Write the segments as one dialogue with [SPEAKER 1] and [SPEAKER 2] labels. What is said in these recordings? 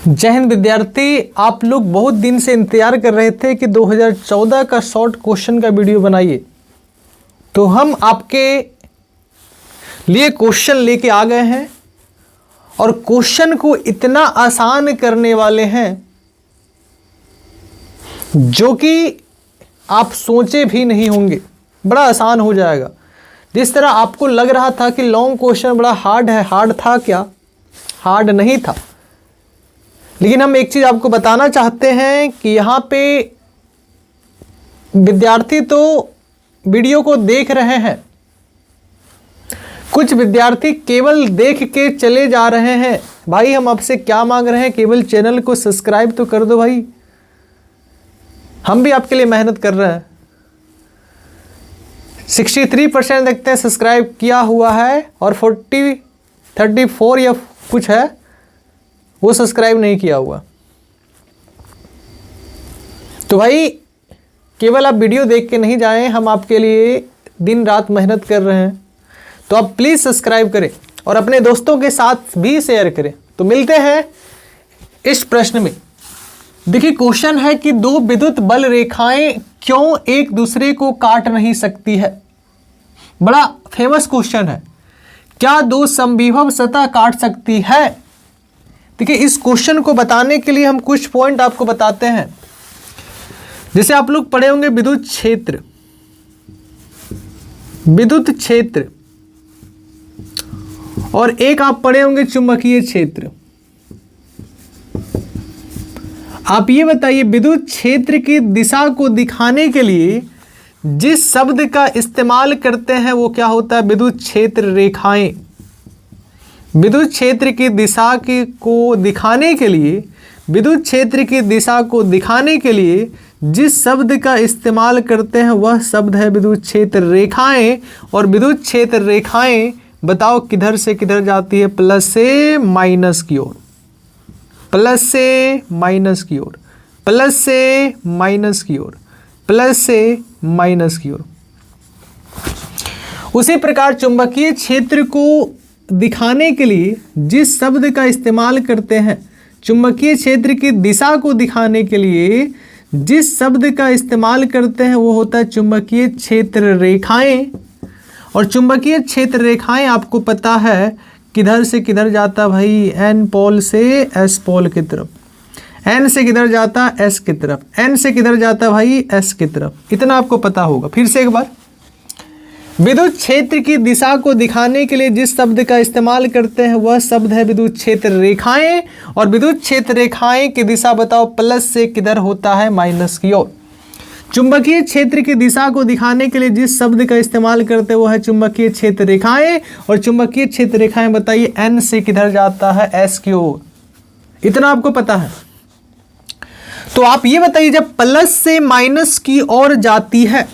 [SPEAKER 1] जय हिंद विद्यार्थी, आप लोग बहुत दिन से इंतजार कर रहे थे कि 2014 का शॉर्ट क्वेश्चन का वीडियो बनाइए। तो हम आपके लिए क्वेश्चन लेके आ गए हैं और क्वेश्चन को इतना आसान करने वाले हैं जो कि आप सोचे भी नहीं होंगे। बड़ा आसान हो जाएगा। जिस तरह आपको लग रहा था कि लॉन्ग क्वेश्चन बड़ा हार्ड है, हार्ड था क्या? हार्ड नहीं था। लेकिन हम एक चीज़ आपको बताना चाहते हैं कि यहाँ पे विद्यार्थी तो वीडियो को देख रहे हैं, कुछ विद्यार्थी केवल देख के चले जा रहे हैं। भाई हम आपसे क्या मांग रहे हैं? केवल चैनल को सब्सक्राइब तो कर दो भाई। हम भी आपके लिए मेहनत कर रहे हैं। 63% देखते हैं सब्सक्राइब किया हुआ है और 34 या कुछ है वो सब्सक्राइब नहीं किया हुआ। तो भाई केवल आप वीडियो देख के नहीं जाएं, हम आपके लिए दिन रात मेहनत कर रहे हैं। तो आप प्लीज़ सब्सक्राइब करें और अपने दोस्तों के साथ भी शेयर करें। तो मिलते हैं इस प्रश्न में। देखिए क्वेश्चन है कि दो विद्युत बल रेखाएं क्यों एक दूसरे को काट नहीं सकती है। बड़ा फेमस क्वेश्चन है। क्या दो समविभव सतह काट सकती है? देखिए इस क्वेश्चन को बताने के लिए हम कुछ पॉइंट आपको बताते हैं। जैसे आप लोग पढ़े होंगे विद्युत क्षेत्र, विद्युत क्षेत्र, और एक आप पढ़े होंगे चुंबकीय क्षेत्र। आप ये बताइए विद्युत क्षेत्र की दिशा को दिखाने के लिए जिस शब्द का इस्तेमाल करते हैं वो क्या होता है? विद्युत क्षेत्र रेखाएं। विद्युत क्षेत्र की दिशा को दिखाने के लिए, विद्युत क्षेत्र की दिशा को दिखाने के लिए जिस शब्द का इस्तेमाल करते हैं वह शब्द है विद्युत क्षेत्र रेखाएं। और विद्युत क्षेत्र रेखाएं बताओ किधर से किधर जाती है? प्लस से माइनस की ओर, प्लस से माइनस की ओर, प्लस से माइनस की ओर, प्लस से माइनस की ओर। उसी प्रकार चुंबकीय क्षेत्र को दिखाने के लिए जिस शब्द का इस्तेमाल करते हैं, चुंबकीय क्षेत्र की दिशा को दिखाने के लिए जिस शब्द का इस्तेमाल करते हैं वो होता है चुंबकीय क्षेत्र रेखाएं। और चुंबकीय क्षेत्र रेखाएं आपको पता है किधर से किधर जाता है भाई? एन पोल से एस पोल की तरफ, एन से किधर जाता है? एस की तरफ, एन से किधर जाता है भाई? एस की तरफ। इतना आपको पता होगा। फिर से एक बार, विद्युत क्षेत्र की दिशा को दिखाने के लिए जिस शब्द का इस्तेमाल करते हैं वह शब्द है विद्युत क्षेत्र रेखाएं। और विद्युत क्षेत्र रेखाएं की दिशा बताओ प्लस से किधर होता है? माइनस की ओर। चुंबकीय क्षेत्र की दिशा को दिखाने के लिए जिस शब्द का इस्तेमाल करते हैं वो है चुंबकीय क्षेत्र रेखाएं। और चुंबकीय क्षेत्र रेखाएं बताइए एन से किधर जाता है? एस की ओर। इतना आपको पता है। तो आप ये बताइए जब प्लस से माइनस की ओर जाती है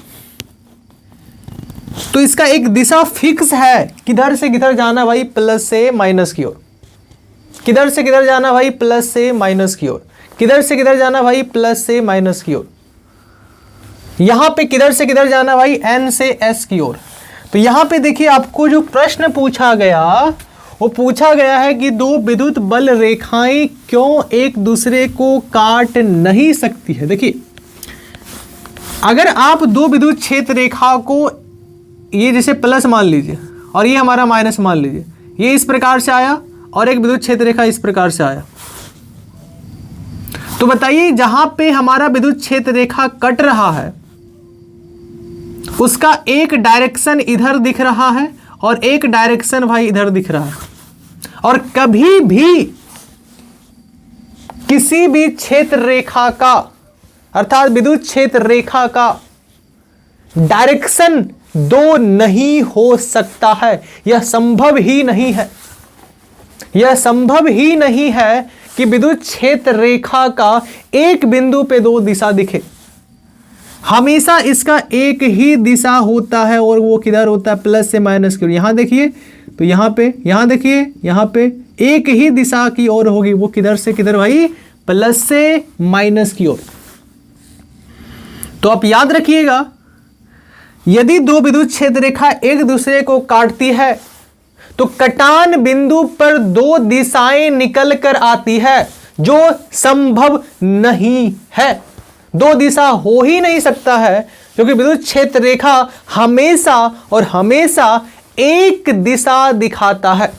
[SPEAKER 1] तो इसका एक दिशा फिक्स है। किधर से किधर जाना भाई? प्लस से माइनस की ओर। किधर से किधर जाना भाई? प्लस से माइनस की ओर। किधर से किधर जाना भाई? प्लस से माइनस की ओर। यहां पे किधर से किधर जाना भाई? एन से एस की ओर। तो यहां पे देखिए आपको जो प्रश्न पूछा गया वो पूछा गया है कि दो विद्युत बल रेखाएं क्यों एक दूसरे को काट नहीं सकती है। देखिए अगर आप दो विद्युत क्षेत्र रेखा को, ये जैसे प्लस मान लीजिए और ये हमारा माइनस मान लीजिए, ये इस प्रकार से आया और एक विद्युत क्षेत्र रेखा इस प्रकार से आया, तो बताइए जहां पे हमारा विद्युत क्षेत्र रेखा कट रहा है उसका एक डायरेक्शन इधर दिख रहा है और एक डायरेक्शन भाई इधर दिख रहा है। और कभी भी किसी भी क्षेत्र रेखा का अर्थात विद्युत क्षेत्र रेखा का डायरेक्शन दो नहीं हो सकता है। यह संभव ही नहीं है। यह संभव ही नहीं है कि विद्युत क्षेत्र रेखा का एक बिंदु पे दो दिशा दिखे। हमेशा इसका एक ही दिशा होता है और वो किधर होता है? प्लस से माइनस की ओर। यहां देखिए तो यहां पे, यहां देखिए यहां पे एक ही दिशा की ओर होगी। वो किधर से किधर भाई? प्लस से माइनस की ओर। तो आप याद रखिएगा यदि दो विद्युत क्षेत्र रेखा एक दूसरे को काटती है तो कटान बिंदु पर दो दिशाएं निकल कर आती है। जो संभव नहीं है। दो दिशा हो ही नहीं सकता है, क्योंकि विद्युत क्षेत्र रेखा हमेशा और हमेशा एक दिशा दिखाता है।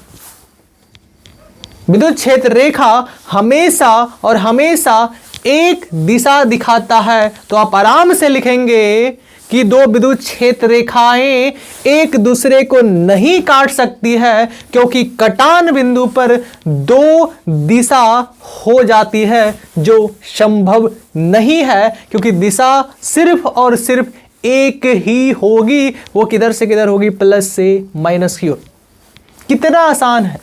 [SPEAKER 1] विद्युत क्षेत्र रेखा हमेशा और हमेशा एक दिशा दिखाता है। तो आप आराम से लिखेंगे कि दो विद्युत क्षेत्र रेखाएं एक दूसरे को नहीं काट सकती है, क्योंकि कटान बिंदु पर दो दिशा हो जाती है, जो संभव नहीं है, क्योंकि दिशा सिर्फ और सिर्फ एक ही होगी। वो किधर से किधर होगी? प्लस से माइनस की ओर। कितना आसान है।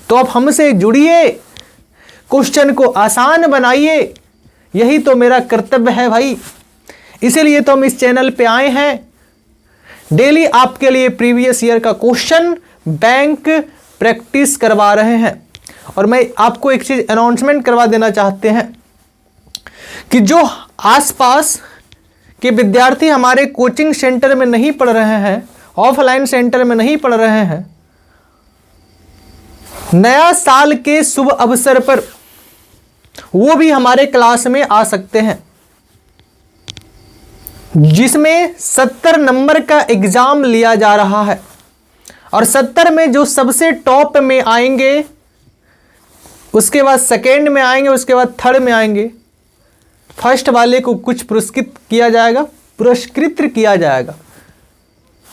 [SPEAKER 1] तो आप हमसे जुड़िए, क्वेश्चन को आसान बनाइए, यही तो मेरा कर्तव्य है भाई। इसीलिए तो हम इस चैनल पे आए हैं। डेली आपके लिए प्रीवियस ईयर का क्वेश्चन बैंक प्रैक्टिस करवा रहे हैं। और मैं आपको एक चीज अनाउंसमेंट करवा देना चाहते हैं कि जो आसपास के विद्यार्थी हमारे कोचिंग सेंटर में नहीं पढ़ रहे हैं, ऑफलाइन सेंटर में नहीं पढ़ रहे हैं, नया साल के शुभ अवसर पर वो भी हमारे क्लास में आ सकते हैं, जिसमें 70 नंबर का एग्जाम लिया जा रहा है। और 70 में जो सबसे टॉप में आएंगे, उसके बाद सेकेंड में आएंगे, उसके बाद थर्ड में आएंगे, फर्स्ट वाले को कुछ पुरस्कृत किया जाएगा,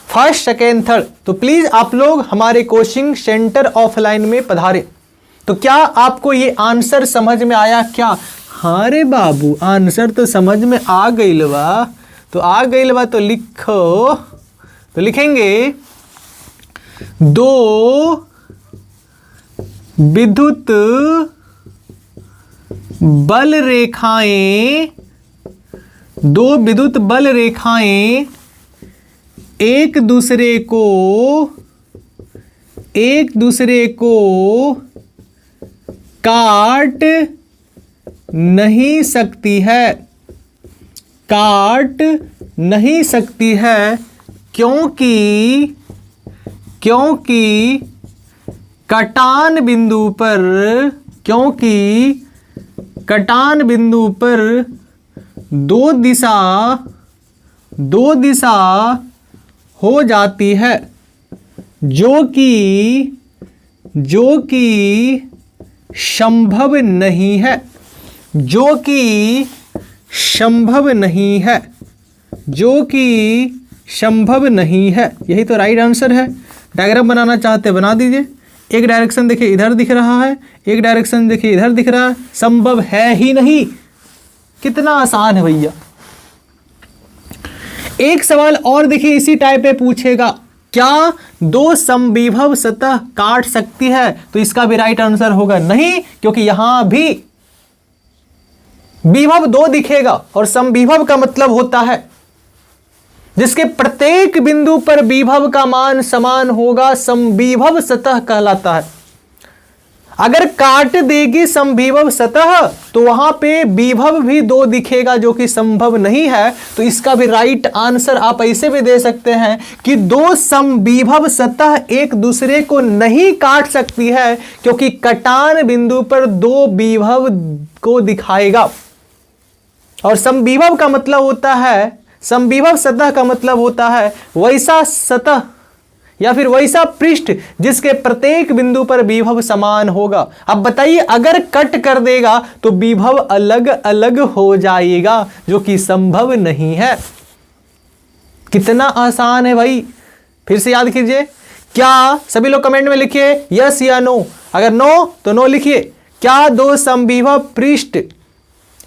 [SPEAKER 1] फर्स्ट सेकेंड थर्ड। तो प्लीज आप लोग हमारे कोचिंग सेंटर ऑफलाइन में पधारें। तो क्या आपको ये आंसर समझ में आया क्या? हाँ रे बाबू, आंसर तो समझ में आ गई बा। तो लिखो। तो लिखेंगे दो विद्युत बल रेखाएं एक दूसरे को काट नहीं सकती है, क्योंकि कटान बिंदु पर दो दिशा हो जाती है, जो कि संभव नहीं है। यही तो राइट आंसर है। डायग्राम बनाना चाहते बना दीजिए। एक डायरेक्शन देखिए इधर दिख रहा है, एक डायरेक्शन देखिए इधर दिख रहा है, संभव है ही नहीं। कितना आसान है भैया। एक सवाल और देखिए इसी टाइप पे पूछेगा, क्या दो समविभव सतह काट सकती है? तो इसका भी राइट आंसर होगा नहीं, क्योंकि यहां भी विभव दो दिखेगा और समविभव का मतलब होता है जिसके प्रत्येक बिंदु पर विभव का मान समान होगा, समविभव सतह कहलाता है। अगर काट देगी समविभव सतह तो वहां पे विभव भी दो दिखेगा, जो कि संभव नहीं है। तो इसका भी राइट आंसर आप ऐसे भी दे सकते हैं कि दो समविभव सतह एक दूसरे को नहीं काट सकती है, क्योंकि कटान बिंदु पर दो विभव को दिखाएगा। और समविभव का मतलब होता है, समविभव सतह का मतलब होता है वैसा सतह या फिर वैसा पृष्ठ जिसके प्रत्येक बिंदु पर विभव समान होगा। अब बताइए, अगर कट कर देगा तो विभव अलग अलग हो जाएगा, जो कि संभव नहीं है। कितना आसान है भाई। फिर से याद कीजिए। क्या सभी लोग कमेंट में लिखिए यस या नो। अगर नो तो नो लिखिए। क्या दो समविभव पृष्ठ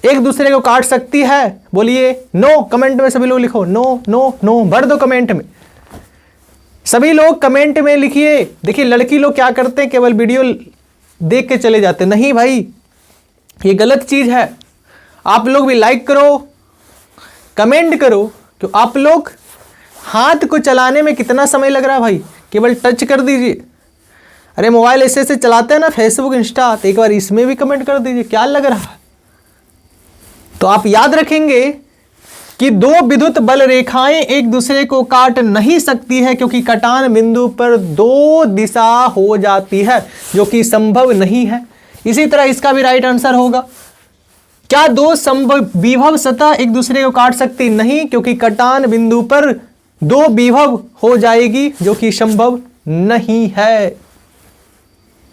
[SPEAKER 1] एक दूसरे को काट सकती है? बोलिए नो। कमेंट में सभी लोग लिखो नो नो नो, भर दो कमेंट में। सभी लोग कमेंट में लिखिए। देखिए लड़की लोग क्या करते हैं, केवल वीडियो देख के चले जाते। नहीं भाई, ये गलत चीज है। आप लोग भी लाइक करो, कमेंट करो। तो आप लोग हाथ को चलाने में कितना समय लग रहा है भाई, केवल टच कर दीजिए। अरे मोबाइल ऐसे ऐसे चलाते हैं ना, फेसबुक इंस्टा, तो एक बार इसमें भी कमेंट कर दीजिए, क्या लग रहा है। तो आप याद रखेंगे कि दो विद्युत बल रेखाएं एक दूसरे को काट नहीं सकती है, क्योंकि कटान बिंदु पर दो दिशा हो जाती है, जो कि संभव नहीं है। इसी तरह इसका भी राइट आंसर होगा। क्या दो विभव सतह एक दूसरे को काट सकती? नहीं, क्योंकि कटान बिंदु पर दो विभव हो जाएगी, जो कि संभव नहीं है।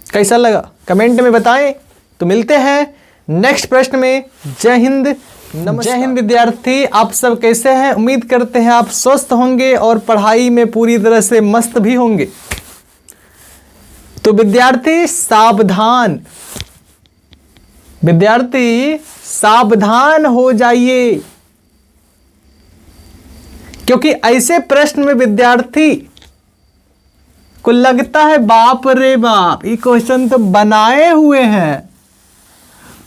[SPEAKER 1] कैसा लगा कमेंट में बताएं। तो मिलते हैं नेक्स्ट प्रश्न में। जय हिंद, नमस्कार। जय हिंद विद्यार्थी, आप सब कैसे हैं? उम्मीद करते हैं आप स्वस्थ होंगे और पढ़ाई में पूरी तरह से मस्त भी होंगे। तो विद्यार्थी सावधान, विद्यार्थी सावधान हो जाइए, क्योंकि ऐसे प्रश्न में विद्यार्थी को लगता है बाप रे बाप, ये क्वेश्चन तो बनाए हुए हैं।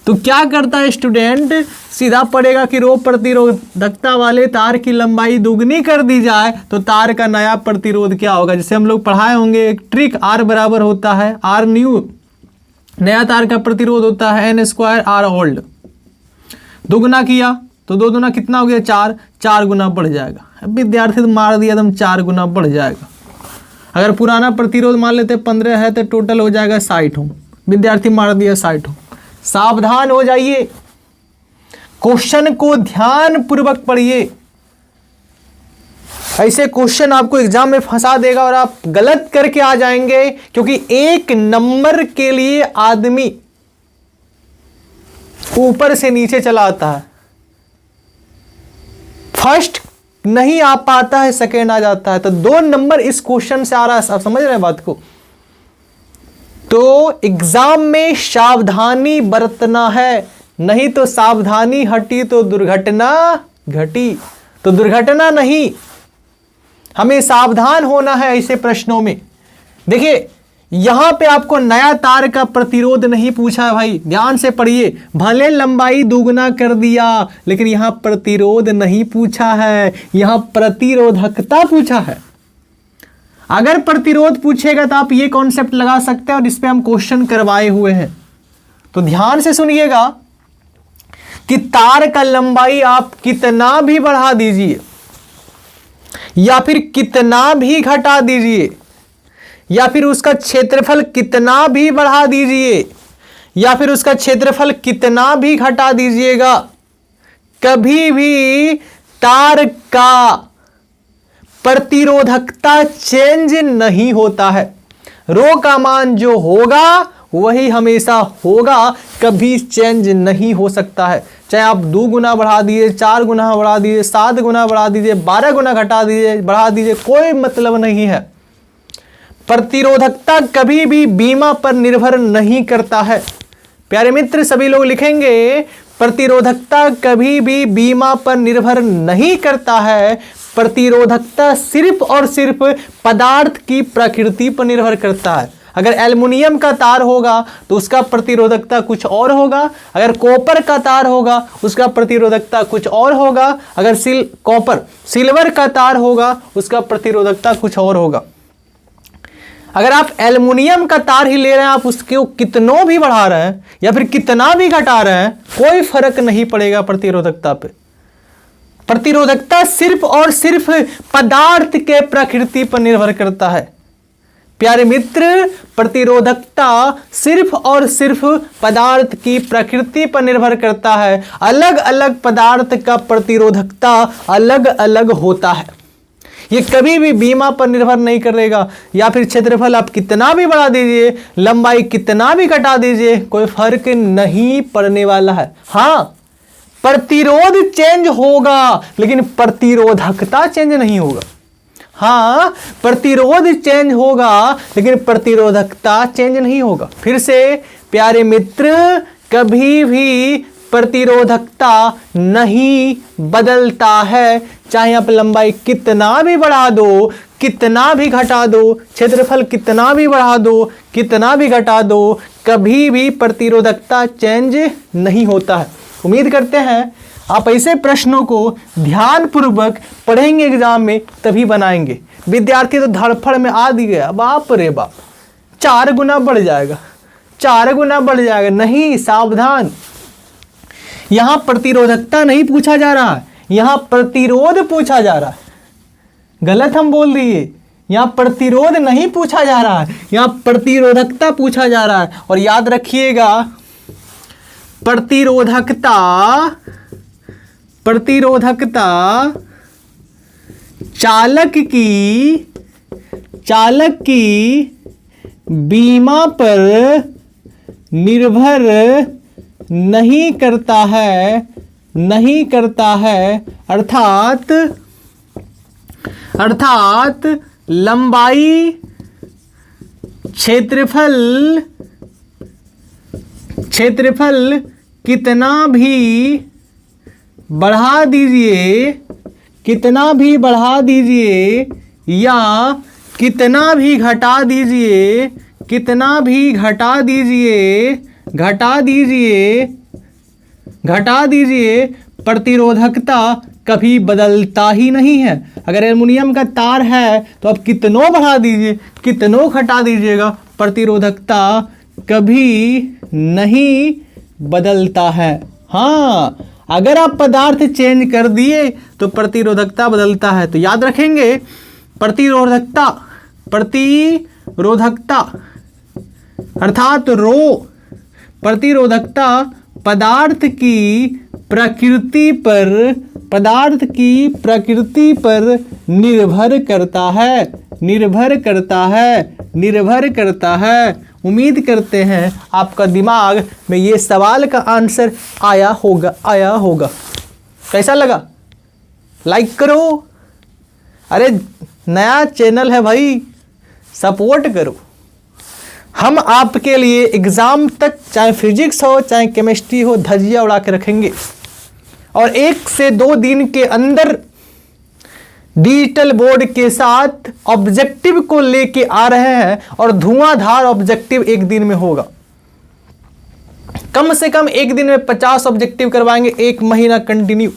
[SPEAKER 1] तो क्या करता है स्टूडेंट, सीधा पड़ेगा कि रो प्रतिरोधकता वाले तार की लंबाई दुगनी कर दी जाए तो तार का नया प्रतिरोध क्या होगा। जैसे हम लोग पढ़ाए होंगे एक ट्रिक, R बराबर होता है R न्यू, नया तार का प्रतिरोध होता है N स्क्वायर R ओल्ड। दुगना किया तो दो दुना कितना हो गया 4, 4 गुना बढ़ जाएगा। अब विद्यार्थी तो मार दिया एकदम 4 गुना बढ़ जाएगा। अगर पुराना प्रतिरोध मान लेते 15 है तो टोटल हो जाएगा 60 ओम। विद्यार्थी मार दिया 60 ओम। सावधान हो जाइए, क्वेश्चन को ध्यान पूर्वक पढ़िए। ऐसे क्वेश्चन आपको एग्जाम में फंसा देगा और आप गलत करके आ जाएंगे, क्योंकि 1 नंबर के लिए आदमी ऊपर से नीचे चला आता है। फर्स्ट नहीं आ पाता है, सेकेंड आ जाता है। तो 2 नंबर इस क्वेश्चन से आ रहा है। आप समझ रहे हैं बात को? तो एग्जाम में सावधानी बरतना है, नहीं तो सावधानी हटी तो दुर्घटना घटी। तो दुर्घटना नहीं, हमें सावधान होना है ऐसे प्रश्नों में। देखिए यहां पे आपको नया तार का प्रतिरोध नहीं पूछा है भाई, ध्यान से पढ़िए। भले लंबाई दुगना कर दिया, लेकिन यहां प्रतिरोध नहीं पूछा है, यहां प्रतिरोधकता पूछा है। अगर प्रतिरोध पूछेगा तो आप ये कॉन्सेप्ट लगा सकते हैं, और इस पे हम क्वेश्चन करवाए हुए हैं। तो ध्यान से सुनिएगा कि तार का लंबाई आप कितना भी बढ़ा दीजिए या फिर कितना भी घटा दीजिए, या फिर उसका क्षेत्रफल कितना भी बढ़ा दीजिए या फिर उसका क्षेत्रफल कितना भी घटा दीजिएगा, कभी भी तार का प्रतिरोधकता चेंज नहीं होता है। रो का मान जो होगा वही हमेशा होगा, कभी चेंज नहीं हो सकता है। चाहे आप 2 गुना बढ़ा दीजिए, 4 गुना बढ़ा दीजिए, 7 गुना बढ़ा दीजिए, 12 गुना घटा दीजिए, बढ़ा दीजिए, कोई मतलब नहीं है। प्रतिरोधकता कभी भी बीमा पर निर्भर नहीं करता है। प्यारे मित्र सभी लोग लिखेंगे, प्रतिरोधकता कभी भी बीमा पर निर्भर नहीं करता है। प्रतिरोधकता सिर्फ और सिर्फ पदार्थ की प्रकृति पर निर्भर करता है। अगर एल्युमिनियम का तार होगा तो उसका प्रतिरोधकता कुछ और होगा, अगर कॉपर का तार होगा उसका प्रतिरोधकता कुछ और होगा, अगर सिल्वर का तार होगा उसका प्रतिरोधकता कुछ और होगा। अगर आप एल्युमिनियम का तार ही ले रहे हैं, आप उसको कितनों भी बढ़ा रहे हैं या फिर कितना भी घटा रहे हैं, कोई फर्क नहीं पड़ेगा प्रतिरोधकता पे। प्रतिरोधकता सिर्फ और सिर्फ पदार्थ के प्रकृति पर निर्भर करता है। प्यारे मित्र, प्रतिरोधकता सिर्फ और सिर्फ पदार्थ की प्रकृति पर निर्भर करता है। अलग अलग पदार्थ का प्रतिरोधकता अलग अलग होता है। ये कभी भी बीमा पर निर्भर नहीं करेगा, या फिर क्षेत्रफल आप कितना भी बढ़ा दीजिए, लंबाई कितना भी घटा दीजिए, कोई फर्क नहीं पड़ने वाला है। हाँ, प्रतिरोध चेंज होगा लेकिन प्रतिरोधकता चेंज नहीं होगा। हाँ, प्रतिरोध चेंज होगा लेकिन प्रतिरोधकता चेंज नहीं होगा। फिर से प्यारे मित्र, कभी भी प्रतिरोधकता नहीं बदलता है। चाहे आप लंबाई कितना भी बढ़ा दो, कितना भी घटा दो, क्षेत्रफल कितना भी बढ़ा दो, कितना भी घटा दो, कभी भी प्रतिरोधकता चेंज नहीं होता है। उम्मीद करते हैं आप ऐसे प्रश्नों को ध्यानपूर्वक पढ़ेंगे एग्जाम में, तभी बनाएंगे। विद्यार्थी तो धड़फड़ में आ दी गया, बाप रे बाप 4 गुना बढ़ जाएगा, 4 गुना बढ़ जाएगा। नहीं, सावधान, यहां प्रतिरोधकता नहीं पूछा जा रहा है, यहां प्रतिरोध पूछा जा रहा है। गलत हम बोल दिए, यहाँ प्रतिरोध नहीं पूछा जा रहा है, यहाँ प्रतिरोधकता पूछा जा रहा है। और याद रखिएगा प्रतिरोधकता चालक की बीमा पर निर्भर नहीं करता है, अर्थात लंबाई क्षेत्रफल कितना भी बढ़ा दीजिए या कितना भी घटा दीजिए प्रतिरोधकता कभी बदलता ही नहीं है। अगर एल्युमिनियम का तार है तो आप कितनों बढ़ा दीजिए, कितनों घटा दीजिएगा, प्रतिरोधकता कभी नहीं बदलता है। हाँ, अगर आप पदार्थ चेंज कर दिए तो प्रतिरोधकता बदलता है। तो याद रखेंगे प्रतिरोधकता अर्थात रो, प्रतिरोधकता पदार्थ की प्रकृति पर निर्भर करता है। उम्मीद करते हैं आपका दिमाग में ये सवाल का आंसर आया होगा। कैसा लगा? लाइक करो। अरे नया चैनल है भाई, सपोर्ट करो। हम आपके लिए एग्जाम तक, चाहे फिजिक्स हो चाहे केमिस्ट्री हो, धजिया उड़ा के रखेंगे। और 1 से 2 दिन के अंदर डिजिटल बोर्ड के साथ ऑब्जेक्टिव को लेके आ रहे हैं और धुआंधार ऑब्जेक्टिव 1 दिन में होगा। कम से कम 1 दिन में 50 ऑब्जेक्टिव करवाएंगे, 1 महीना कंटिन्यू।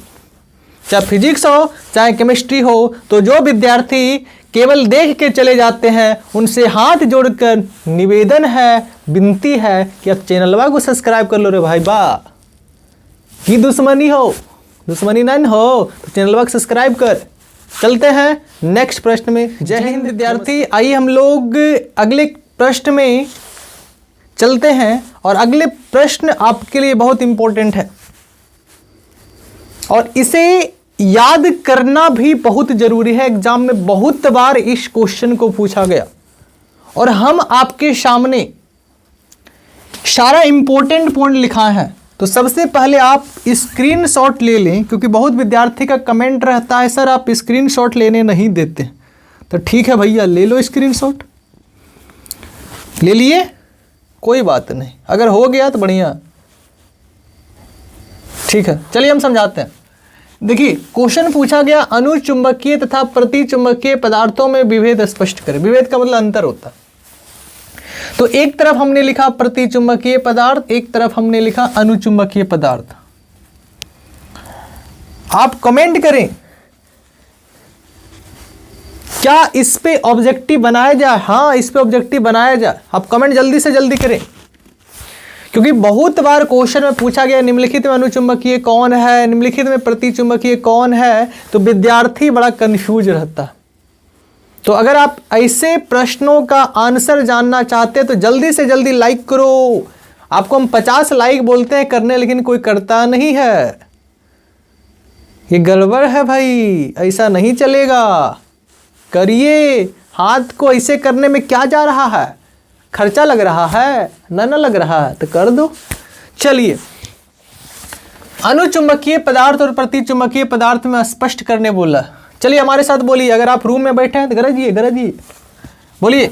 [SPEAKER 1] चाहे फिजिक्स हो चाहे केमिस्ट्री हो, तो जो विद्यार्थी केवल देख के चले जाते हैं उनसे हाथ जोड़कर निवेदन है, विनती है कि आप चैनलवा को सब्सक्राइब कर लो रे भाई बा। की दुश्मनी नहीं हो तो चैनलवा को सब्सक्राइब कर। चलते हैं नेक्स्ट प्रश्न में। जय हिंद विद्यार्थी। आइए हम लोग अगले प्रश्न में चलते हैं। और अगले प्रश्न आपके लिए बहुत इंपॉर्टेंट है और इसे याद करना भी बहुत जरूरी है। एग्जाम में बहुत बार इस क्वेश्चन को पूछा गया और हम आपके सामने सारा इंपॉर्टेंट पॉइंट लिखा है। तो सबसे पहले आप स्क्रीनशॉट ले लें, क्योंकि बहुत विद्यार्थी का कमेंट रहता है सर आप स्क्रीनशॉट लेने नहीं देते। तो ठीक है भैया, ले लो स्क्रीनशॉट। ले लिए, कोई बात नहीं, अगर हो गया तो बढ़िया, ठीक है। चलिए हम समझाते हैं। देखिए क्वेश्चन पूछा गया, अनुचुंबकीय तथा प्रतिचुंबकीय पदार्थों में विभेद स्पष्ट करें। विभेद का मतलब अंतर होता है। तो एक तरफ हमने लिखा प्रतिचुंबकीय पदार्थ, एक तरफ हमने लिखा अनुचुंबकीय पदार्थ। आप कमेंट करें क्या इस पे ऑब्जेक्टिव बनाया जाए। हाँ, इस पे ऑब्जेक्टिव बनाया जाए। आप कमेंट जल्दी से जल्दी करें, क्योंकि बहुत बार क्वेश्चन में पूछा गया निम्नलिखित में अनुचुंबकीय कौन है, निम्नलिखित में प्रतिचुंबकीय कौन है, तो विद्यार्थी बड़ा कंफ्यूज रहता है। तो अगर आप ऐसे प्रश्नों का आंसर जानना चाहते हैं तो जल्दी से जल्दी लाइक करो। आपको हम 50 लाइक बोलते हैं करने, लेकिन कोई करता नहीं है। ये गड़बड़ है भाई, ऐसा नहीं चलेगा। करिए, हाथ को ऐसे करने में क्या जा रहा है, खर्चा लग रहा है ना लग रहा है, तो कर दो। चलिए, अनुचुंबकीय पदार्थ और प्रतिचुंबकीय पदार्थ में स्पष्ट करने बोला। चलिए हमारे साथ बोलिए, अगर आप रूम में बैठे हैं तो गरजिए बोलिए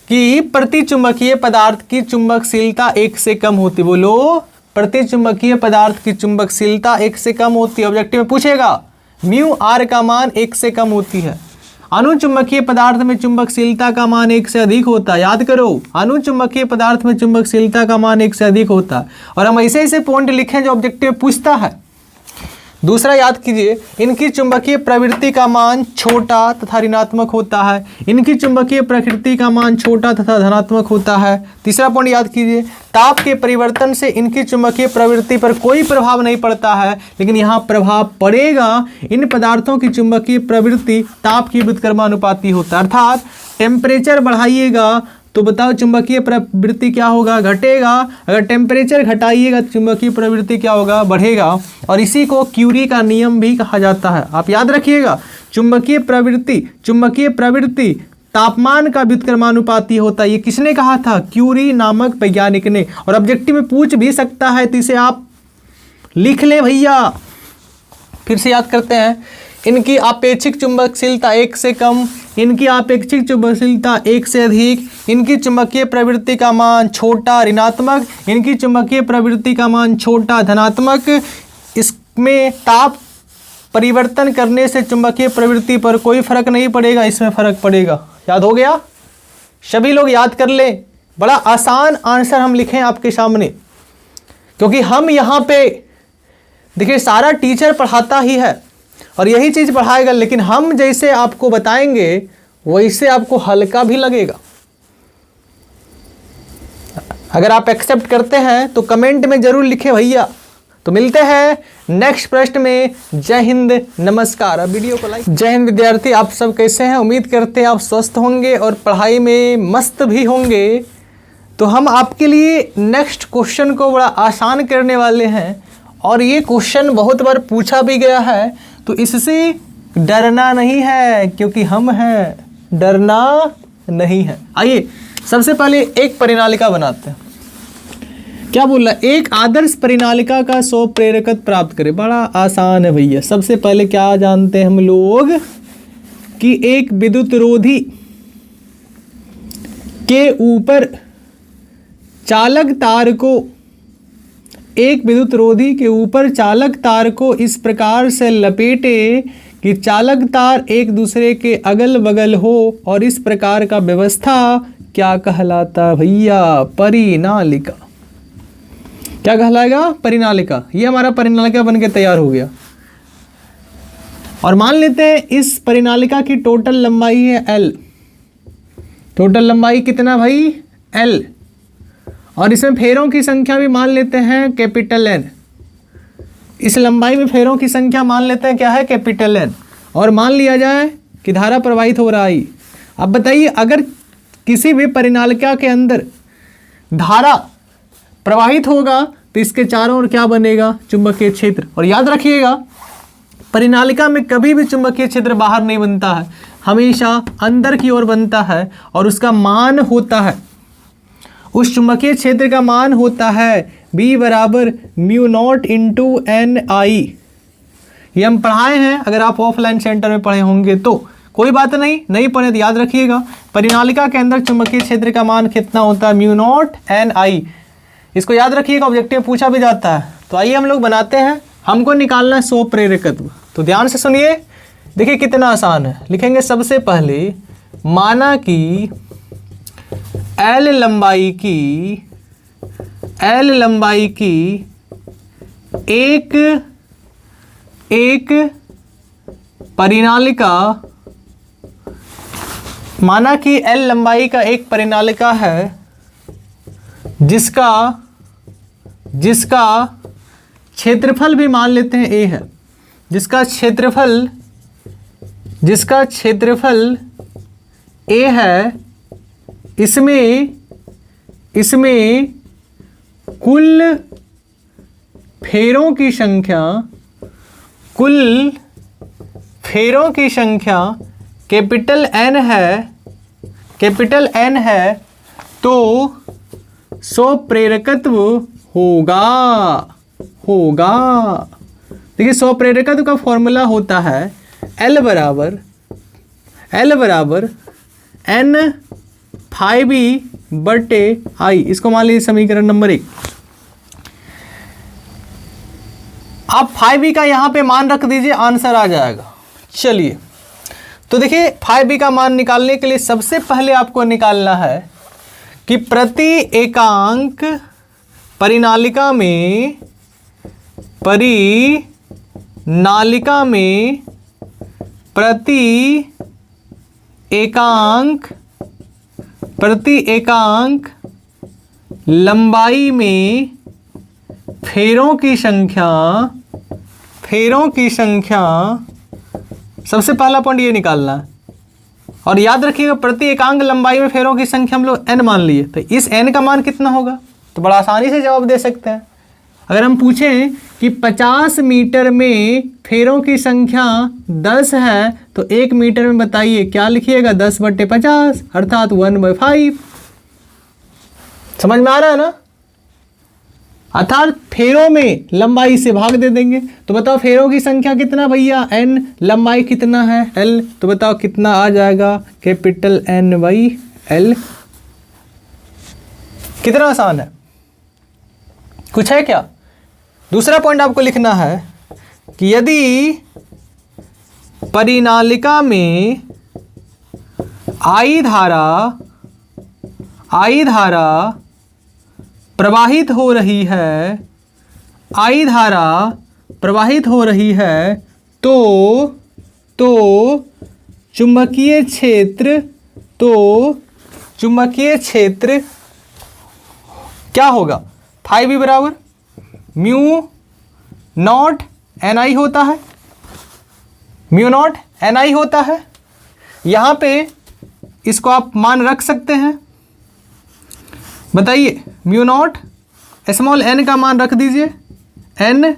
[SPEAKER 1] कि प्रतिचुंबकीय पदार्थ की चुंबकशीलता 1 से कम होती। बोलो, प्रतिचुंबकीय पदार्थ की चुंबकशीलता 1 से कम होती है। ऑब्जेक्टिव में पूछेगा, म्यू आर का मान 1 से कम होती है। अनुचुंबकीय पदार्थ में चुंबकशीलता का मान 1 से अधिक होता है। याद करो, अनुचुंबकीय पदार्थ में चुंबकशीलता का मान 1 से अधिक होता है। और हम ऐसे ऐसे पॉइंट लिखें जो ऑब्जेक्टिव पूछता है। दूसरा याद कीजिए, इनकी चुंबकीय प्रवृत्ति का मान छोटा तथा ऋणात्मक होता है। इनकी चुंबकीय प्रकृति का मान छोटा तथा धनात्मक होता है। तीसरा पॉइंट याद कीजिए, ताप के परिवर्तन से इनकी चुंबकीय प्रवृत्ति पर कोई प्रभाव नहीं पड़ता है, लेकिन यहाँ प्रभाव पड़ेगा। इन पदार्थों की चुंबकीय प्रवृत्ति ताप की व्युत्क्रमानुपाती होता है, अर्थात टेम्परेचर बढ़ाइएगा तो बताओ चुंबकीय प्रवृत्ति क्या होगा, घटेगा। अगर टेम्परेचर घटाइएगा तो चुंबकीय प्रवृत्ति क्या होगा, बढ़ेगा। और इसी को क्यूरी का नियम भी कहा जाता है। आप याद रखिएगा, चुंबकीय प्रवृत्ति तापमान का व्युत्क्रमानुपाती होता है। ये किसने कहा था, क्यूरी नामक वैज्ञानिक ने। और ऑब्जेक्टिव में पूछ भी सकता है, तो इसे आप लिख ले भैया। फिर से याद करते हैं, इनकी आपेक्षिक चुंबकशीलता 1 से कम, इनकी आपेक्षिक चुंबकशीलता 1 से अधिक, इनकी चुंबकीय प्रवृत्ति का मान छोटा ऋणात्मक, इनकी चुंबकीय प्रवृत्ति का मान छोटा धनात्मक। इसमें ताप परिवर्तन करने से चुंबकीय प्रवृत्ति पर कोई फर्क नहीं पड़ेगा, इसमें फर्क पड़ेगा। याद हो गया? सभी लोग याद कर ले। बड़ा आसान आंसर हम लिखें आपके सामने, क्योंकि हम यहाँ पे देखिए सारा टीचर पढ़ाता ही है और यही चीज़ पढ़ाएगा, लेकिन हम जैसे आपको बताएंगे वैसे आपको हल्का भी लगेगा। अगर आप एक्सेप्ट करते हैं तो कमेंट में जरूर लिखें भैया। तो मिलते हैं नेक्स्ट प्रश्न में। जय हिंद, नमस्कार। अब वीडियो को लाइक। जय हिंद विद्यार्थी, आप सब कैसे हैं? उम्मीद करते हैं आप स्वस्थ होंगे और पढ़ाई में मस्त भी होंगे। तो हम आपके लिए नेक्स्ट क्वेश्चन को बड़ा आसान करने वाले हैं, और ये क्वेश्चन बहुत बार पूछा भी गया है, तो इससे डरना नहीं है, क्योंकि हम हैं, डरना नहीं है। आइए सबसे पहले एक परिनालिका बनाते हैं। क्या बोल रहा है, एक आदर्श परिनालिका का 100 प्रेरकत्व प्राप्त करें। बड़ा आसान है भैया। सबसे पहले क्या जानते हैं हम लोग कि एक विद्युत रोधी के ऊपर चालक तार को, एक विद्युत रोधी के ऊपर चालक तार को इस प्रकार से लपेटे कि चालक तार एक दूसरे के अगल बगल हो, और इस प्रकार का व्यवस्था क्या कहलाता भैया, परिनालिका। क्या कहलाएगा, परिनालिका। ये हमारा परिनालिका बनके तैयार हो गया। और मान लेते हैं इस परिनालिका की टोटल लंबाई है L। टोटल लंबाई कितना भाई, L। और इसमें फेरों की संख्या भी मान लेते हैं कैपिटल N। इस लंबाई में फेरों की संख्या मान लेते हैं क्या है, कैपिटल N। और मान लिया जाए कि धारा प्रवाहित हो रहा है। अब बताइए, अगर किसी भी परिनालिका के अंदर धारा प्रवाहित होगा तो इसके चारों ओर क्या बनेगा, चुंबकीय क्षेत्र। और याद रखिएगा, परिनालिका में कभी भी चुंबकीय क्षेत्र बाहर नहीं बनता है, हमेशा अंदर की ओर बनता है। और उसका मान होता है, उस चुंबकीय क्षेत्र का मान होता है B बराबर μ0 इंटू NI। ये हम पढ़ाए हैं, अगर आप ऑफलाइन सेंटर में पढ़े होंगे तो कोई बात नहीं पढ़े तो याद रखिएगा। परिनालिका के अंदर चुंबकीय क्षेत्र का मान कितना होता है, μ0 NI। इसको याद रखिएगा, ऑब्जेक्टिव पूछा भी जाता है। तो आइए हम लोग बनाते हैं। हमको निकालना है 100 प्रेरकत्व। तो ध्यान से सुनिए, देखिए कितना आसान है। लिखेंगे सबसे पहले, माना कि L लंबाई की एक परिनालिका, माना कि L लंबाई का एक परिनालिका है जिसका क्षेत्रफल भी मान लेते हैं A है, जिसका क्षेत्रफल A है। इसमें कुल फेरों की संख्या कैपिटल N है, तो 100 प्रेरकत्व होगा। देखिए 100 प्रेरकत्व का फॉर्मूला होता है L बराबर N/I। इसको मान लीजिए समीकरण नंबर 1। आप 5b का यहाँ पे मान रख दीजिए, आंसर आ जाएगा। चलिए, तो देखिए 5b का मान निकालने के लिए सबसे पहले आपको निकालना है कि प्रति एकांक परिनालिका में नालिका में प्रति एकांक लंबाई में फेरों की संख्या, सबसे पहला पॉइंट ये निकालना है। और याद रखिएगा प्रति एकांक लंबाई में फेरों की संख्या हम लोग n मान लिए, तो इस n का मान कितना होगा, तो बड़ा आसानी से जवाब दे सकते हैं। अगर हम पूछें कि 50 मीटर में फेरों की संख्या 10 है तो 1 मीटर में बताइए क्या लिखिएगा, 10/50 अर्थात 1/5। समझ में आ रहा है ना। अर्थात फेरों में लंबाई से भाग दे देंगे। तो बताओ फेरों की संख्या कितना भैया, n, लंबाई कितना है l, तो बताओ कितना आ जाएगा, कैपिटल N/L। कितना आसान है, कुछ है क्या। दूसरा पॉइंट आपको लिखना है कि यदि परिनालिका में I धारा प्रवाहित हो रही है, I धारा प्रवाहित हो रही है तो चुंबकीय क्षेत्र क्या होगा, फाई बी बराबर म्यू नॉट NI होता है, म्यू नॉट NI होता है। यहाँ पे इसको आप मान रख सकते हैं। बताइए म्यू नॉट स्मॉल n का मान रख दीजिए, n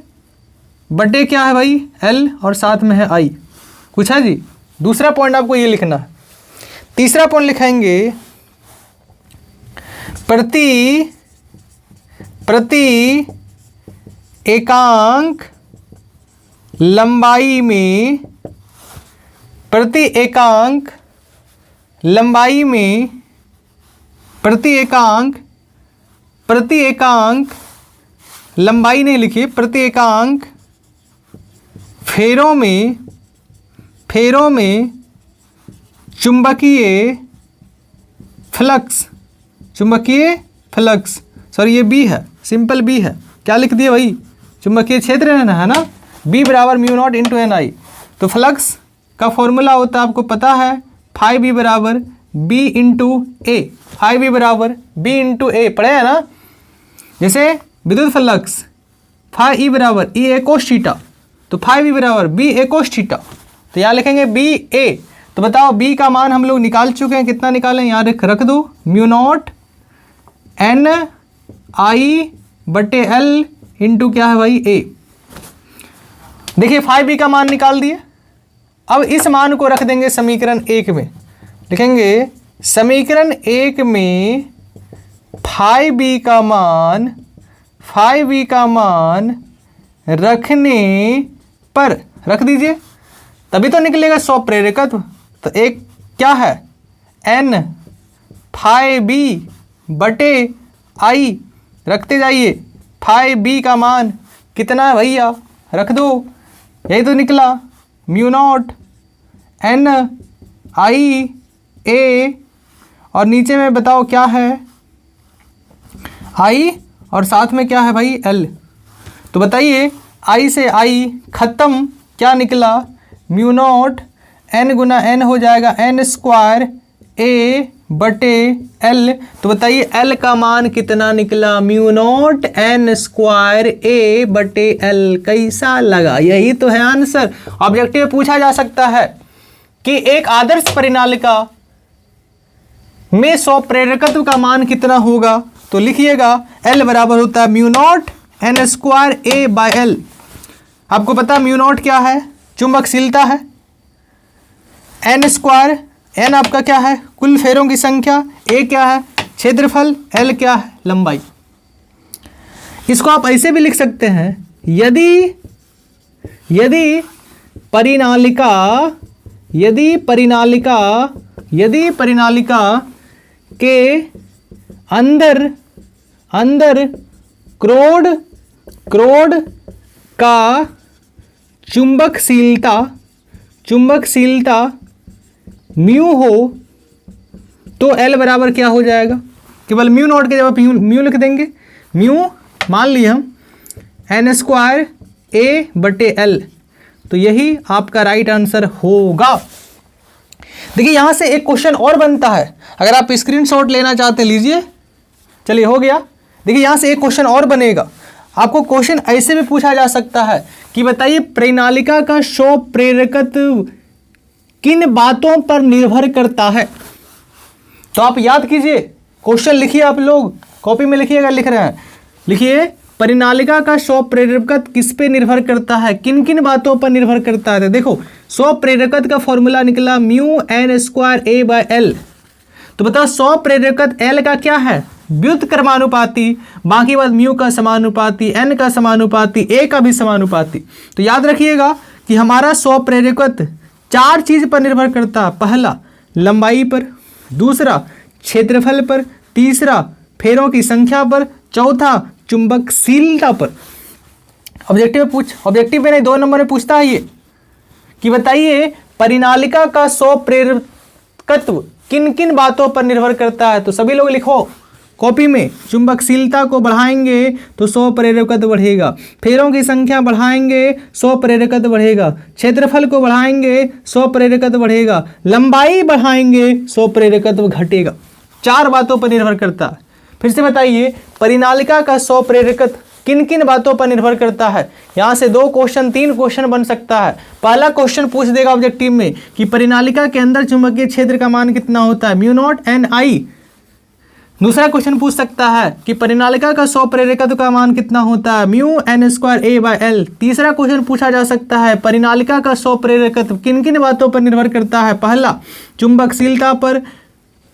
[SPEAKER 1] बटे क्या है भाई l और साथ में है I। कुछ है जी। दूसरा पॉइंट आपको ये लिखना है। तीसरा पॉइंट लिखेंगे प्रति एकांक लंबाई में प्रति एकांक लंबाई नहीं लिखिए, प्रति एकांक फेरों में चुंबकीय फ्लक्स सॉरी ये बी है, सिंपल बी है। क्या लिख दिए भाई, चुंबकीय क्षेत्र है ना, बी बराबर म्यू नॉट इंटू NI। तो फ्लक्स का फॉर्मूला होता है आपको पता है, फाई बी बराबर बी इंटू ए, फाई बी बराबर बी इंटू ए पढ़े है ना। जैसे विद्युत फ्लक्स फाई ई बराबर ई ए कोस थीटा, तो फाई बी बराबर बी ए कोस थीटा, तो यहाँ लिखेंगे बी ए। तो बताओ बी का मान हम लोग निकाल चुके हैं, कितना निकालें, यहाँ रख दो म्यू नॉट NI/L इंटू क्या है भाई ए। देखिए फाई बी का मान निकाल दिए। अब इस मान को रख देंगे समीकरण 1 में, लिखेंगे समीकरण 1 में फाई बी का मान रखने पर रख दीजिए, तभी तो निकलेगा स्वप्रेरकत्व। तो एक क्या है n फाई बी बटे I, रखते जाइए। फाई बी का मान कितना है भैया, रख दो, यही तो निकला म्यू नॉट NI/A, और नीचे में बताओ क्या है I और साथ में क्या है भाई L। तो बताइए I से I खत्म, क्या निकला म्यू नॉट n गुना n हो जाएगा n² A बटे L। तो बताइए L का मान कितना निकला, म्यू नॉट n² A बटे L। कैसा लगा, यही तो है आंसर। ऑब्जेक्टिव में पूछा जा सकता है कि एक आदर्श परिनालिका में स्वप्रेरकत्व का मान कितना होगा, तो लिखिएगा L बराबर होता है mu nought n² A by L। आपको पता म्यू नॉट क्या है, चुंबकशीलता है, n² n आपका क्या है कुल फेरों की संख्या, A क्या है क्षेत्रफल, L क्या है लंबाई। इसको आप ऐसे भी लिख सकते हैं, यदि परिनालिका के अंदर क्रोड का चुंबकशीलता म्यू हो तो L बराबर क्या हो जाएगा, केवल म्यू नॉट के जगह म्यू लिख देंगे। म्यू मान लिए हम n² A बटे L। तो यही आपका राइट आंसर होगा। देखिए यहां से एक क्वेश्चन और बनता है, अगर आप स्क्रीनशॉट लेना चाहते लीजिए। चलिए हो गया। देखिए यहां से एक क्वेश्चन और बनेगा। आपको क्वेश्चन ऐसे भी पूछा जा सकता है कि बताइए प्रणालिका का शॉप प्रेरकत्व किन बातों पर निर्भर करता है। तो आप याद कीजिए, क्वेश्चन लिखिए, आप लोग कॉपी में लिखिए, अगर लिख रहे हैं लिखिए परिनालिका का शॉप प्रेरकत्व किस पे निर्भर करता है, किन किन बातों पर निर्भर करता है। देखो शॉप प्रेरकत्व का फॉर्मूला निकला mu N square A by L. तो बताओ शॉप प्रेरकत्व एल का क्या है, व्युत्क्रमानुपाती, बाकी बात म्यू का समानुपाती, एन का समानुपाती, ए का भी समानुपाती। तो याद रखिएगा कि हमारा शॉप प्रेरकत्व 4 चीज पर निर्भर करता है। पहला लंबाई पर, दूसरा क्षेत्रफल पर, तीसरा फेरों की संख्या पर, चौथा चुंबकशीलता पर। ऑब्जेक्टिव में नहीं 2 नंबर में पूछता है ये कि बताइए परिनालिका का शॉप प्रेरकत्व किन किन बातों पर निर्भर करता है। तो सभी लोग लिखो कॉपी में, चुंबकशीलता को बढ़ाएंगे तो शॉप प्रेरकत्व बढ़ेगा, फेरों की संख्या बढ़ाएंगे शॉप प्रेरकत्व बढ़ेगा, क्षेत्रफल को बढ़ाएंगे शॉप प्रेरकत्व बढ़ेगा, लंबाई बढ़ाएंगे शॉप प्रेरकत्व घटेगा। 4 बातों पर निर्भर करता है। फिर से बताइए परिनालिका का शॉप प्रेरकत्व किन किन बातों पर निर्भर करता है। यहां से 2 क्वेश्चन 3 क्वेश्चन बन सकता है। पहला क्वेश्चन पूछ देगा ऑब्जेक्टिव में कि परिनालिका के अंदर चुंबकीय क्षेत्र का मान कितना होता है, म्यू नॉट एन आई। दूसरा क्वेश्चन पूछ सकता है कि परिनालिका का शॉप प्रेरकत्व का मान कितना होता है, mu N square A by L. तीसरा क्वेश्चन पूछा जा सकता है परिनालिका का शॉप प्रेरकत्व किन किन बातों पर निर्भर करता है। पहला चुंबकशीलता पर,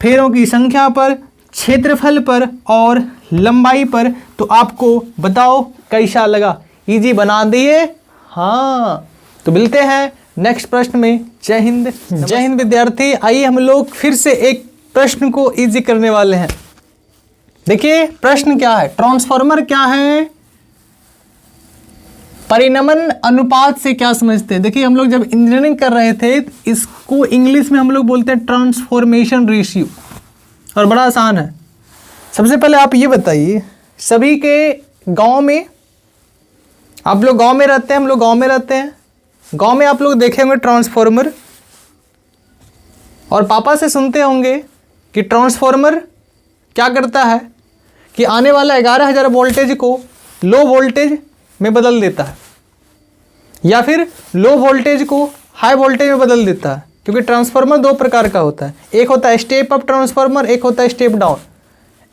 [SPEAKER 1] फेरों की संख्या पर, क्षेत्रफल पर और लंबाई पर। तो आपको बताओ कैसा लगा, इजी बना दिए। हाँ तो मिलते हैं नेक्स्ट प्रश्न में। जय हिंद। जय हिंद विद्यार्थी। आइए हम लोग फिर से एक प्रश्न को इजी करने वाले हैं। देखिए प्रश्न क्या है, ट्रांसफार्मर क्या है, परिनमन अनुपात से क्या समझते हैं। देखिए हम लोग जब इंजीनियरिंग कर रहे थे इसको इंग्लिश में हम लोग बोलते हैं ट्रांसफॉर्मेशन रेशियो, और बड़ा आसान है। सबसे पहले आप ये बताइए, सभी के गांव में, आप लोग गांव में रहते हैं, हम लोग गांव में रहते हैं, गांव में आप लोग देखे होंगे ट्रांसफार्मर, और पापा से सुनते होंगे कि ट्रांसफार्मर क्या करता है कि आने वाला 11,000 वोल्टेज को लो वोल्टेज में बदल देता है, या फिर लो वोल्टेज को हाई वोल्टेज में बदल देता है। क्योंकि ट्रांसफार्मर 2 प्रकार का होता है, एक होता है स्टेप अप ट्रांसफार्मर, एक होता है step down.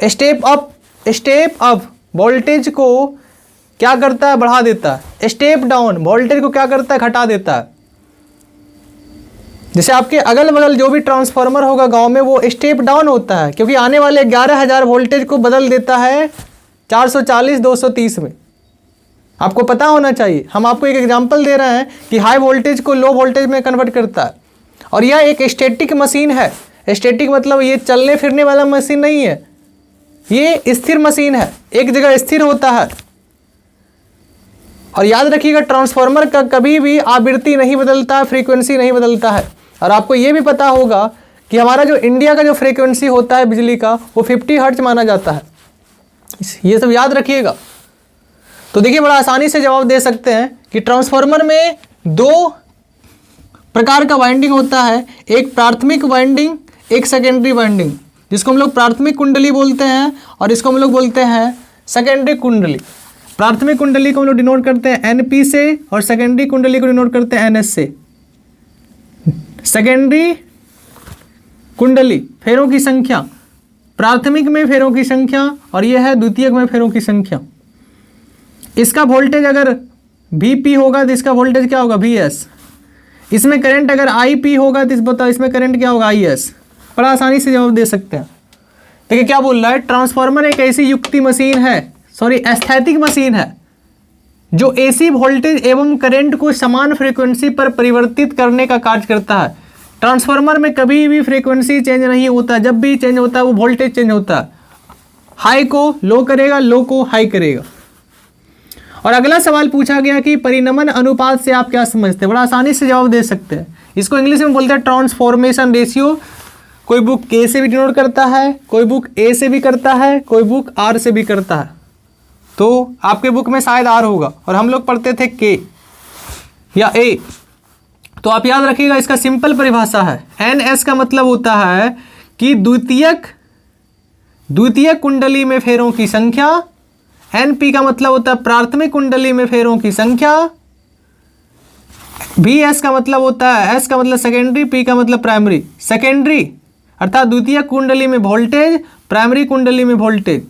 [SPEAKER 1] Step up voltage को क्या करता है, बढ़ा देता है। स्टेप डाउन वोल्टेज को क्या करता है, घटा देता है। जैसे आपके अगल बगल जो भी ट्रांसफार्मर होगा गांव में वो स्टेप डाउन होता है, क्योंकि आने वाले 11,000 वोल्टेज को बदल देता है 440 230 में। आपको पता होना चाहिए। हम आपको एक एग्जांपल दे रहे हैं कि हाई वोल्टेज को लो वोल्टेज में कन्वर्ट करता है। और यह एक स्टैटिक मशीन है। स्टैटिक मतलब ये चलने फिरने वाला मशीन नहीं है, ये स्थिर मशीन है, एक जगह स्थिर होता है। और याद रखिएगा ट्रांसफार्मर का कभी भी आवृत्ति नहीं बदलता है, फ्रीक्वेंसी नहीं बदलता है। और आपको ये भी पता होगा कि हमारा जो इंडिया का जो फ्रीक्वेंसी होता है बिजली का वो 50 हर्ट्ज माना जाता है। ये सब याद रखिएगा। तो देखिए बड़ा आसानी से जवाब दे सकते हैं कि ट्रांसफार्मर में 2 प्रकार का वाइंडिंग होता है, एक प्राथमिक वाइंडिंग, एक सेकेंडरी वाइंडिंग, जिसको हम लोग प्राथमिक कुंडली बोलते हैं और इसको हम लोग बोलते हैं सेकेंडरी कुंडली। प्राथमिक कुंडली को हम लोग डिनोट करते हैं NP से और सेकेंडरी कुंडली को डिनोट करते हैं NS से। सेकेंडरी कुंडली फेरों की संख्या, प्राथमिक में फेरों की संख्या और यह है द्वितीयक में फेरों की संख्या। इसका वोल्टेज अगर VP होगा तो इसका वोल्टेज क्या होगा, VS। इसमें करंट अगर IP होगा तो बताओ इसमें करंट क्या होगा, IS। बड़ा आसानी से जवाब दे सकते हैं। देखिए क्या बोल रहा है, ट्रांसफार्मर एक ऐसी युक्ति मशीन है, स्थैतिक मशीन है जो AC वोल्टेज एवं करंट को समान फ्रीक्वेंसी पर परिवर्तित करने का कार्य करता है। ट्रांसफार्मर में कभी भी फ्रीक्वेंसी चेंज नहीं होता, जब भी चेंज होता है वो वोल्टेज चेंज होता है। हाई को लो करेगा, लो को हाई करेगा। और अगला सवाल पूछा गया कि परिनमन अनुपात से आप क्या समझते हैं। बड़ा आसानी से जवाब दे सकते हैं। इसको इंग्लिश में बोलते हैं ट्रांसफॉर्मेशन रेशियो। कोई बुक K से भी डिनोट करता है, कोई बुक A से भी करता है, कोई बुक R से भी करता है। तो आपके बुक में शायद R होगा और हम लोग पढ़ते थे K। या ए? तो आप याद रखिएगा, इसका सिंपल परिभाषा है, NS का मतलब होता है कि द्वितीयक कुंडली में फेरों की संख्या, NP का मतलब होता है प्राथमिक कुंडली में फेरों की संख्या, VS का मतलब होता है, S का मतलब सेकेंडरी, P का मतलब प्राइमरी। सेकेंडरी अर्थात द्वितीयक कुंडली में वोल्टेज, प्राइमरी कुंडली में वोल्टेज,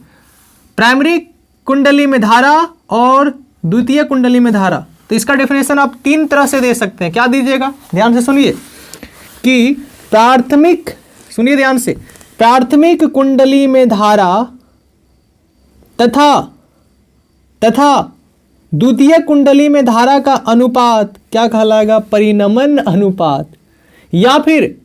[SPEAKER 1] प्राइमरी कुंडली में धारा और द्वितीय कुंडली में धारा। तो इसका डेफिनेशन आप 3 तरह से दे सकते हैं। क्या दीजिएगा, ध्यान से सुनिए कि प्राथमिक, सुनिए ध्यान से, प्राथमिक कुंडली में धारा तथा द्वितीय कुंडली में धारा का अनुपात क्या कहलाएगा, परिनमन अनुपात। या फिर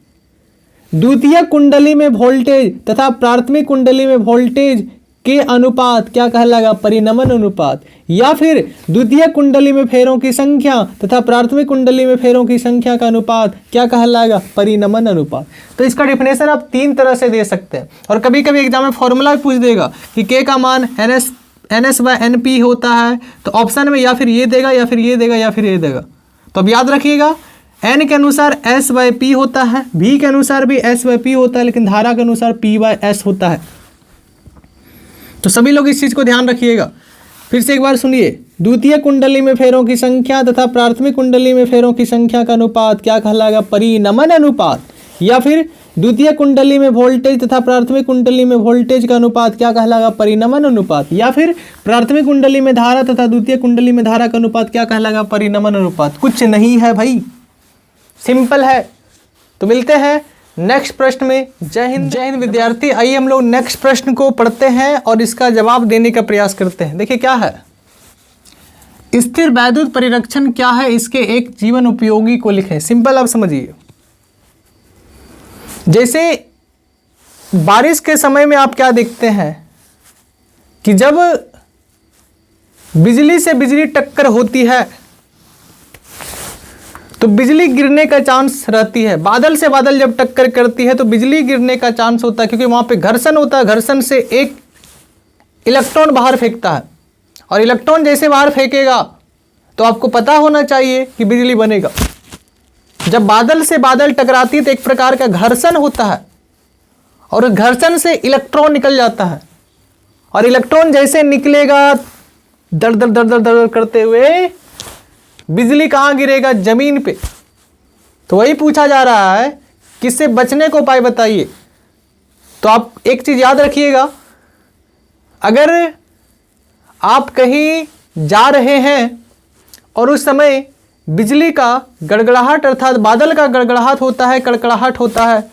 [SPEAKER 1] द्वितीय कुंडली में वोल्टेज तथा प्राथमिक कुंडली में वोल्टेज के अनुपात क्या कहलाएगा, परिनमन अनुपात। या फिर द्वितीय कुंडली में फेरों की संख्या तथा प्राथमिक कुंडली में फेरों की संख्या का अनुपात क्या कहलाएगा, परिनमन अनुपात। तो इसका डेफिनेशन आप 3 तरह से दे सकते हैं। और कभी कभी एग्जाम में फॉर्मूला भी पूछ देगा कि K का मान NS/NP होता है, तो ऑप्शन में या फिर ये देगा या फिर ये देगा या फिर ये देगा। तो अब याद रखिएगा, N के अनुसार S/P होता है, V के अनुसार भी S/P होता है, लेकिन धारा के अनुसार P/S होता है। तो सभी लोग इस चीज़ को ध्यान रखिएगा। फिर से एक बार सुनिए, द्वितीय कुंडली में फेरों की संख्या तथा प्राथमिक कुंडली में फेरों की संख्या का अनुपात क्या कहलाएगा, परिनमन अनुपात। या फिर द्वितीय कुंडली में वोल्टेज तथा प्राथमिक कुंडली में वोल्टेज का अनुपात क्या कहलाएगा, परिनमन अनुपात। या फिर प्राथमिक कुंडली में धारा तथा द्वितीय कुंडली में धारा का अनुपात क्या कहलाएगा, परिनमन अनुपात। कुछ नहीं है भाई, सिंपल है। तो मिलते हैं नेक्स्ट प्रश्न में। जय हिंद विद्यार्थी। आइए हम लोग नेक्स्ट प्रश्न को पढ़ते हैं और इसका जवाब देने का प्रयास करते हैं। देखिए क्या है, स्थिर वैद्युत परिरक्षण क्या है, इसके एक जीवन उपयोगी को लिखें। सिंपल, आप समझिए। जैसे बारिश के समय में आप क्या देखते हैं कि जब बिजली से बिजली टक्कर होती है तो बिजली गिरने का चांस रहती है। बादल से बादल जब टक्कर करती है तो बिजली गिरने का चांस होता है, क्योंकि वहाँ पे घर्षण होता है। घर्षण से एक इलेक्ट्रॉन बाहर फेंकता है, और इलेक्ट्रॉन जैसे बाहर फेंकेगा तो आपको पता होना चाहिए कि बिजली बनेगा। जब बादल से बादल टकराती है तो एक प्रकार का घर्षण होता है, और घर्षण से इलेक्ट्रॉन निकल जाता है, और इलेक्ट्रॉन जैसे निकलेगा दर दर दर दर दर करते हुए, बिजली कहाँ गिरेगा, जमीन पे। तो वही पूछा जा रहा है, किससे बचने को उपाय बताइए। तो आप एक चीज याद रखिएगा, अगर आप कहीं जा रहे हैं और उस समय बिजली का गड़गड़ाहट अर्थात बादल का गड़गड़ाहट होता है, कड़कड़ाहट होता है,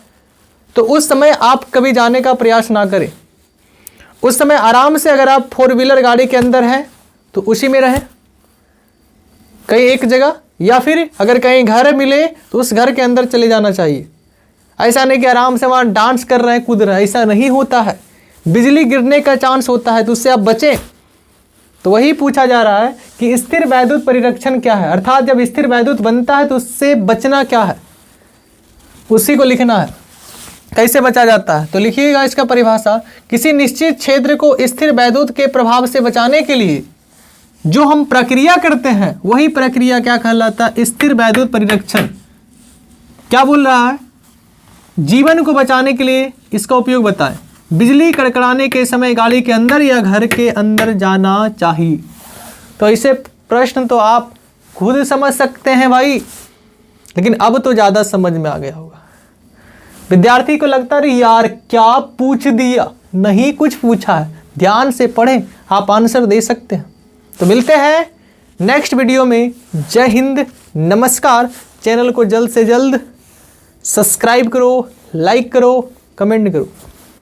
[SPEAKER 1] तो उस समय आप कभी जाने का प्रयास ना करें। उस समय आराम से, अगर आप 4 व्हीलर गाड़ी के अंदर हैं तो उसी में रहें कहीं एक जगह, या फिर अगर कहीं घर मिले तो उस घर के अंदर चले जाना चाहिए। ऐसा नहीं कि आराम से वहाँ डांस कर रहे हैं, कूद रहे हैं, ऐसा नहीं होता है। बिजली गिरने का चांस होता है, तो उससे आप बचें। तो वही पूछा जा रहा है कि स्थिर वैद्युत परिरक्षण क्या है, अर्थात जब स्थिर वैद्युत बनता है तो उससे बचना क्या है, उसी को लिखना है। कैसे बचा जाता है, तो लिखिएगा इसका परिभाषा, किसी निश्चित क्षेत्र को स्थिर वैद्युत के प्रभाव से बचाने के लिए जो हम प्रक्रिया करते हैं वही प्रक्रिया क्या कहलाता है, स्थिर वैद्युत परिरक्षण। क्या बोल रहा है, जीवन को बचाने के लिए इसका उपयोग बताएं। बिजली कड़कड़ाने के समय गाड़ी के अंदर या घर के अंदर जाना चाहिए। तो ऐसे प्रश्न तो आप खुद समझ सकते हैं भाई, लेकिन अब तो ज़्यादा समझ में आ गया होगा। विद्यार्थी को लगता है यार क्या पूछ दिया, नहीं कुछ पूछा है। ध्यान से पढ़ें, आप आंसर दे सकते हैं। तो मिलते हैं नेक्स्ट वीडियो में। जय हिंद, नमस्कार। चैनल को जल्द से जल्द सब्सक्राइब करो, लाइक करो, कमेंट करो।